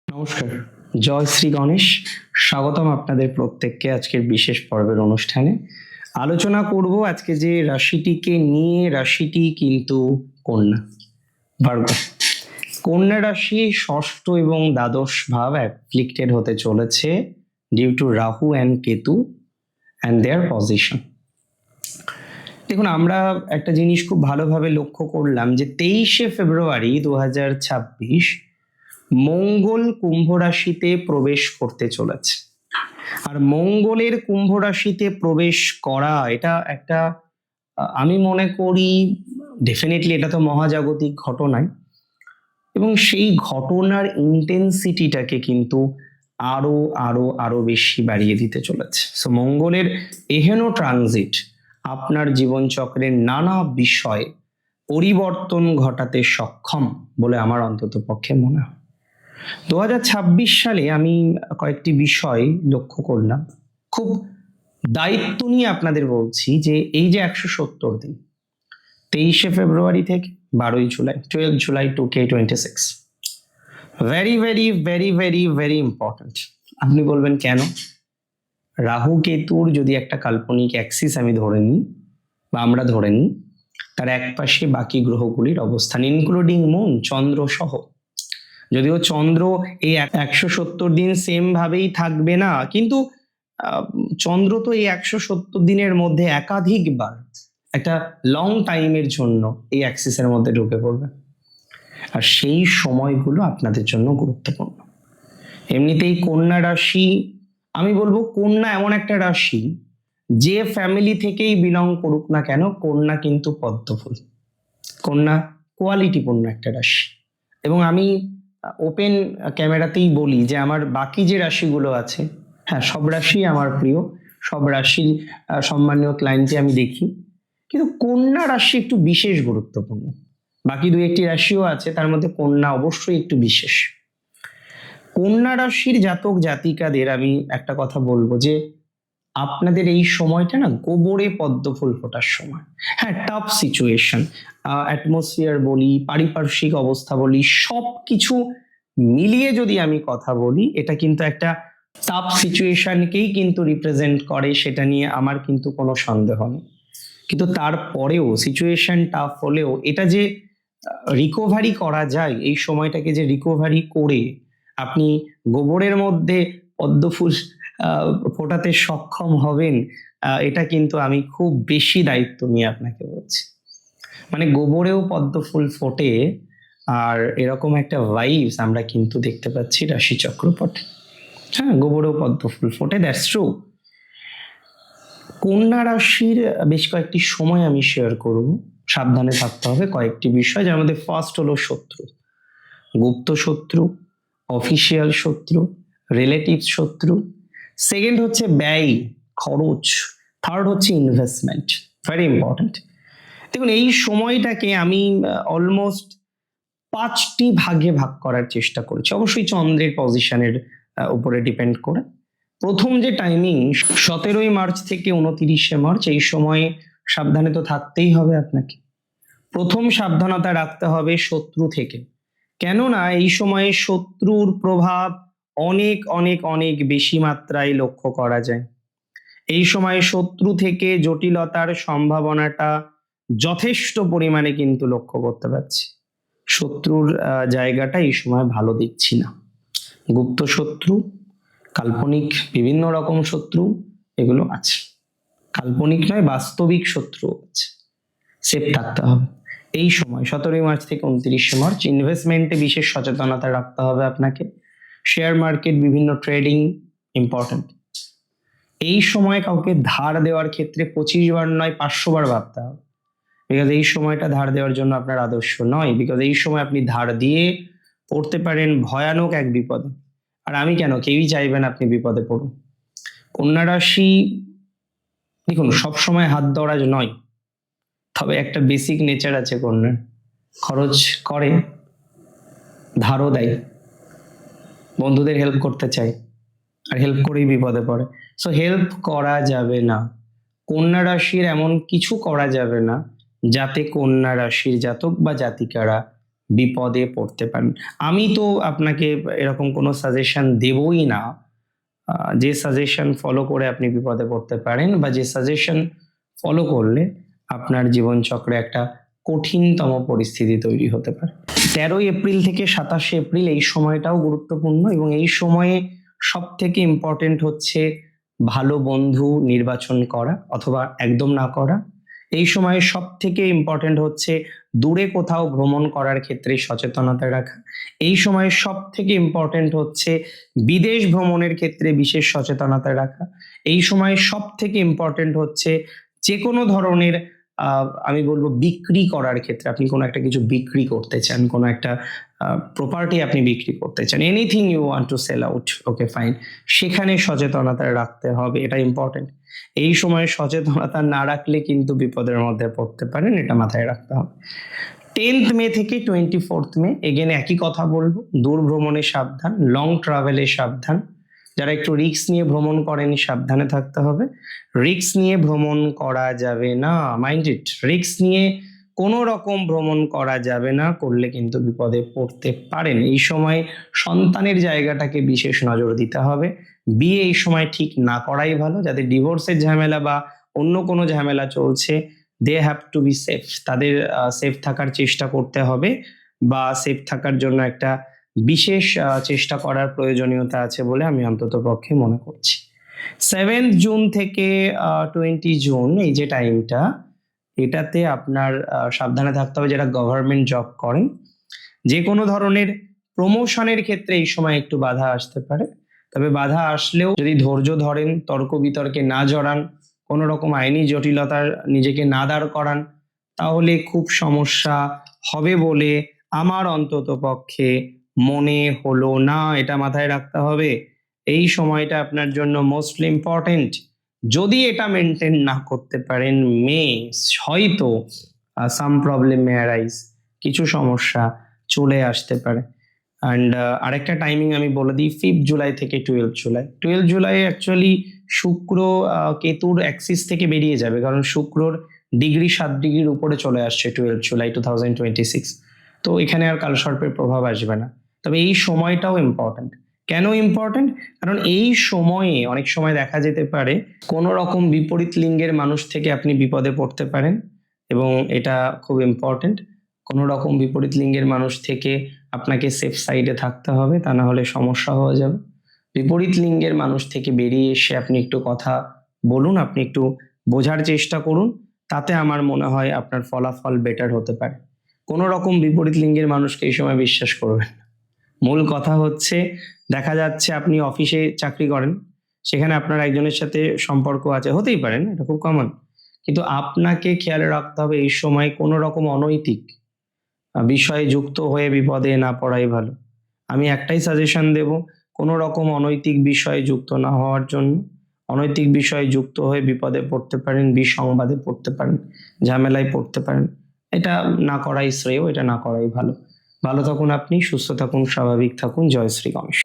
নমস্কার, জয় শ্রী গণেশ। স্বাগতম আপনাদের প্রত্যেককে আজকের বিশেষ পর্বের অনুষ্ঠানে। আলোচনা করব আজকে যে রাশিটিকে নিয়ে। রাশিটি কিন্তু কন্যা, ভার্গো। কন্যা রাশি ষষ্ঠ এবং দ্বাদশ ভাব অ্যাফ্লিক্টেড হতে চলেছে due to Rahu and Ketu and their position. দেখুন, আমরা একটা জিনিস খুব ভালোভাবে লক্ষ্য করলাম যে 23শে ফেব্রুয়ারি 2026 মঙ্গল কুম্ভ রাশিতে প্রবেশ করতে চলেছে। আর মঙ্গলের কুম্ভ রাশিতে প্রবেশ করা এটা একটা আমি মনে করি ডেফিনেটলি এটা তো মহাজাগতিক ঘটনাই, এবং সেই ঘটনার ইন্টেন্সিটিটাকে কিন্তু আরো আরো আরো বেশি বাড়িয়ে দিতে চলেছে। সো মঙ্গলের এহেন ট্রানজিট আপনার জীবনচক্রের নানা বিষয়ে পরিবর্তন ঘটাতে সক্ষম বলে আমার অন্তত পক্ষে মনে হয়। 2026 সালে আমি কয়েকটি বিষয় লক্ষ্য করলাম, খুব দায়িত্ব নিয়ে আপনাদের বলছি যে এই যে 170 দিন 23শে ফেব্রুয়ারি থেকে 12ই জুলাই 12 জুলাই 2026 very very very very very important. আপনি বলবেন কেন? রাহু কেতুর যদি একটা কাল্পনিক অ্যাক্সিস আমি ধরে নিই বা আমরা ধরে নিই, তার এক পাশে বাকি গ্রহগুলির অবস্থান ইনক্লুডিং মুন, চন্দ্র সহ। যদিও চন্দ্র এই 170 দিন সেম ভাবেই থাকবে না, কিন্তু চন্দ্র তো এই 170 দিনের মধ্যে একাধিকবার একটা লং টাইমের জন্য এই অ্যাক্সিসের মধ্যে ঢুকে পড়বে, আর সেই সময়গুলো আপনাদের জন্য গুরুত্বপূর্ণ। এমনিতেই কন্যা রাশি, আমি বলবো কন্যা এমন একটা রাশি, যে ফ্যামিলি থেকেই বিলং করুক না কেন, কন্যা কিন্তু পদ্মফুল। কন্যা কোয়ালিটিপূর্ণ একটা রাশি। এবং আমি ওপেন ক্যামেরাতেই বলি যে আমার বাকি যে রাশিগুলো আছে, হ্যাঁ সব রাশি আমার প্রিয়, সব রাশির সম্মানীয় ক্লায়েন্টই আমি দেখি, কিন্তু কন্যা রাশি একটু বিশেষ গুরুত্বপূর্ণ। বাকি দুই একটি রাশিও আছে, তার মধ্যে কন্যা অবশ্যই একটু বিশেষ। কন্যা রাশির জাতক জাতিকাদের আমি একটা কথা বলবো যে আপনাদের এই সময়টা না গোবরে পদ্মফুল ফোটার সময়। হ্যাঁ, টাফ সিচুয়েশন, অ্যাটমসফিয়ার বলি, পারিপার্শ্বিক অবস্থা বলি, সবকিছু মিলিয়ে যদি আমি কথা বলি, এটা কিন্তু একটা টাফ সিচুয়েশনকেই কিন্তু রিপ্রেজেন্ট করে, সেটা নিয়ে আমার কিন্তু কোনো সন্দেহ নেই। কিন্তু তারপরেও সিচুয়েশন টাফ হলেও এটা যে রিকভারি করা যায়, এই সময়টাকে যে রিকভারি করে আপনি গোবরের মধ্যে পদ্মফুল ফোটাতে সক্ষম হবেন, এটা কিন্তু আমি খুব বেশি দায়িত্ব নিয়ে আপনাকে বলছি। মানে গোবরেও পদ্মফুল ফোটে, আর এরকম একটা ভাইবস আমরা কিন্তু দেখতে পাচ্ছি রাশি চক্রপটে। হ্যাঁ, গোবরেও পদ্মফুল ফোটে, দ্যাটস ট্রু। কন্যা রাশির বেশ কয়েকটি সময় আমি শেয়ার করব, সাবধানে থাকতে হবে কয়েকটি বিষয়, যার মধ্যে ফার্স্ট হলো শত্রু, গুপ্ত শত্রু, অফিসিয়াল শত্রু, রিলেটিভ শত্রু। সেকেন্ড হচ্ছে ব্যয়, খরচ। থার্ড হচ্ছে ইনভেস্টমেন্ট, ভেরি ইম্পর্টেন্ট। দেখুন, এই সময়টাকে আমি অলমোস্ট 5টি ভাগে ভাগ করার চেষ্টা করেছি, অবশ্যই চন্দ্রের পজিশনের উপরে ডিপেন্ড করে। প্রথম যে টাইমিং 17ই মার্চ থেকে 29শে মার্চ, এই সময়ে সাবধানে তো থাকতেই হবে আপনাকে। প্রথম সাবধানতা রাখতে হবে শত্রু থেকে, কেননা এই সময়ে শত্রুর প্রভাব অনেক অনেক অনেক বেশি মাত্রায় লক্ষ্য করা যায়। এই সময়ে শত্রু থেকে জটিলতার সম্ভাবনাটা যথেষ্ট পরিমাণে কিন্তু লক্ষ্য করতে পারছি। শত্রুর জায়গাটা এই সময় ভালো দেখছি না। গুপ্ত শত্রু, কাল্পনিক বিভিন্ন রকম শত্রু এগুলো আছে, কাল্পনিক নয় বাস্তবিক শত্রু আছে, সেফ থাকতে হবে এই সময় 17ই মার্চ থেকে 29শে মার্চ। ইনভেস্টমেন্টে বিশেষ সচেতনতা রাখতে হবে আপনাকে। শেয়ার মার্কেট, বিভিন্ন ট্রেডিং ইম্পর্টেন্ট। এই সময় কাউকে ধার দেওয়ার ক্ষেত্রে 25 বার নয় 500 বার ভাবতে হবে, বিকজ এই সময়টা ধার দেওয়ার জন্য আপনার আদর্শ নয়, বিকজ এই সময় আপনি ধার দিয়ে পড়তে পারেন ভয়ানক এক বিপদে। আর আমি কেন, কেউই চাইবেন আপনি বিপদে পড়ুন। কন্যা রাশি দেখুন সবসময় হাত দরাজ নয়, তবে একটা বেসিক নেচার আছে কন্যার, খরচ করে, ধারও দেয়, বন্ধুদের হেল্প করতে চায়, আর হেল্প করেই বিপদে পড়ে। সো হেল্প করা যাবে না, কন্যা রাশির এমন কিছু করা যাবে না যাতে কন্যা রাশির জাতক বা জাতিকারা বিপদে পড়তে পারেন। আমি তো আপনাকে এরকম কোনো সাজেশন দেবই না যে সাজেশন ফলো করে আপনি বিপদে পড়তে পারেন, বা যে সাজেশন ফলো করলে আপনার জীবনচক্রে একটা কঠিনতম পরিস্থিতি তৈরি হতে পারে। 13 এপ্রিল থেকে 27 এপ্রিল এই সময়টাও গুরুত্বপূর্ণ, এবং এই সময়ে সব থেকে ইম্পর্টেন্ট হচ্ছে ভালো বন্ধু নির্বাচন করা অথবা একদম না করা। এই সময়ে সব থেকে ইম্পর্টেন্ট হচ্ছে দূরে কোথাও ভ্রমণ করার ক্ষেত্রে সচেতনতা রাখা। এই সময়ে সব থেকে ইম্পর্টেন্ট হচ্ছে বিদেশ ভ্রমণের ক্ষেত্রে বিশেষ সচেতনতা রাখা। এই সময়ে সব থেকে ইম্পর্টেন্ট হচ্ছে যে কোনো ধরনের আমি বলবো বিক্রি করার ক্ষেত্রে, আপনি কোনো একটা কিছু বিক্রি করতে চান, কোনো একটা প্রপার্টি আপনি বিক্রি করতে চান, anything you want to sell out, okay fine, সেখানে সচেতনতা রাখতে হবে, এটা ইম্পর্টেন্ট। এই সময় সচেতনতা না রাখলে কিন্তু বিপদের মধ্যে পড়তে পারেন, এটা মাথায় রাখতে হবে। 10th মে থেকে 24th মে এগেন একই কথা বলবো, দূর ভ্রমণে সাবধান, লং ট্রাভেলে সাবধান। যারা একটু রিস্ক নিয়ে ভ্রমণ করেন সাবধানে থাকতে হবে। রিস্ক নিয়ে ভ্রমণ করা যাবে না, মাইন্ড ইট, রিস্ক নিয়ে কোনো রকম ভ্রমণ করা যাবে না, করলে কিন্তু বিপদে পড়তে পারেন। এই সময় সন্তানের জায়গাটাকে বিশেষ নজর দিতে হবে। বিয়ে এই সময় ঠিক না করাই ভালো। যাদের ডিভোর্সের ঝামেলা বা অন্য কোনো ঝামেলা চলছে, they have to be safe, তাদের সেফ থাকার চেষ্টা করতে হবে, বা সেফ থাকার জন্য একটা বিশেষ চেষ্টা করার প্রয়োজনীয়তা আছে বলে আমি অন্তত পক্ষে মনে করছি। 7th জুন থেকে 20 জুন এই যে টাইমটা, এটাতে আপনার সাবধানে থাকতে হবে যারা গভর্নমেন্ট জব করেন। যে কোনো ধরনের প্রমোশনের ক্ষেত্রে এই সময় একটু বাধা আসতে পারে, তবে বাধা আসলেও যদি ধৈর্য ধরেন, তর্ক বিতর্কে না জড়ান, কোনো রকম আইনি জটিলতার নিজেকে না দাঁড় করান, তাহলে খুব সমস্যা হবে বলে আমার অন্তত পক্ষে মনে হলো না। এটা মাথায় রাখতে হবে, এই সময়টা আপনার জন্য মোস্টলি ইম্পর্টেন্ট। যদি এটা মেনটেন না করতে পারেন, হয়তো সাম প্রবলেম মে অ্যারাইজ, কিছু সমস্যা চলে আসতে পারে। অ্যান্ড আরেকটা টাইমিং আমি বলে দিই, 5 জুলাই থেকে 12 জুলাই। 12 জুলাই অ্যাকচুয়ালি শুক্র কেতুর অ্যাক্সিস থেকে বেরিয়ে যাবে, কারণ শুক্রর ডিগ্রি 7 ডিগ্রির উপরে চলে আসছে 12 জুলাই 2026। তো এখানে আর কালসর্পের প্রভাব আসবে না। তবে এই সময়টাও ইম্পর্টেন্ট। কেন ইম্পর্টেন্ট? কারণ এই সময়ে অনেক সময় দেখা যেতে পারে কোনো রকম বিপরীত লিঙ্গের মানুষ থেকে আপনি বিপদে পড়তে পারেন, এবং এটা খুব ইম্পর্টেন্ট। কোনো রকম বিপরীত লিঙ্গের মানুষ থেকে আপনাকে সেফ সাইডে থাকতে হবে, তা না হলে সমস্যা হয়ে যাবে। বিপরীত লিঙ্গের মানুষ থেকে বেরিয়ে এসে আপনি একটু কথা বলুন, আপনি একটু বোঝার চেষ্টা করুন, তাতে আমার মনে হয় আপনার ফলাফল বেটার হতে পারে। কোনো রকম বিপরীত লিঙ্গের মানুষকে এই সময় বিশ্বাস করবেন না। মূল কথা হচ্ছে, দেখা যাচ্ছে আপনি অফিসে চাকরি করেন, সেখানে আপনার একজনের সাথে সম্পর্ক আছে, হতেই পারেন, এটা খুব কমন, কিন্তু আপনাকে খেয়াল রাখতে হবে এই সময় কোনো রকম অনৈতিক বিষয়ে যুক্ত হয়ে বিপদে না পড়াই ভালো। আমি একটাই সাজেশন দেব, কোনো রকম অনৈতিক বিষয়ে যুক্ত না হওয়ার জন্য। অনৈতিক বিষয়ে যুক্ত হয়ে বিপদে পড়তে পারেন, বিসংবাদে পড়তে পারেন, ঝামেলায় পড়তে পারেন, এটা না করাই শ্রেয়, এটা না করাই ভালো। ভালো থাকুন আপনি, সুস্থ থাকুন, স্বাভাবিক থাকুন। জয় শ্রী গণেশ।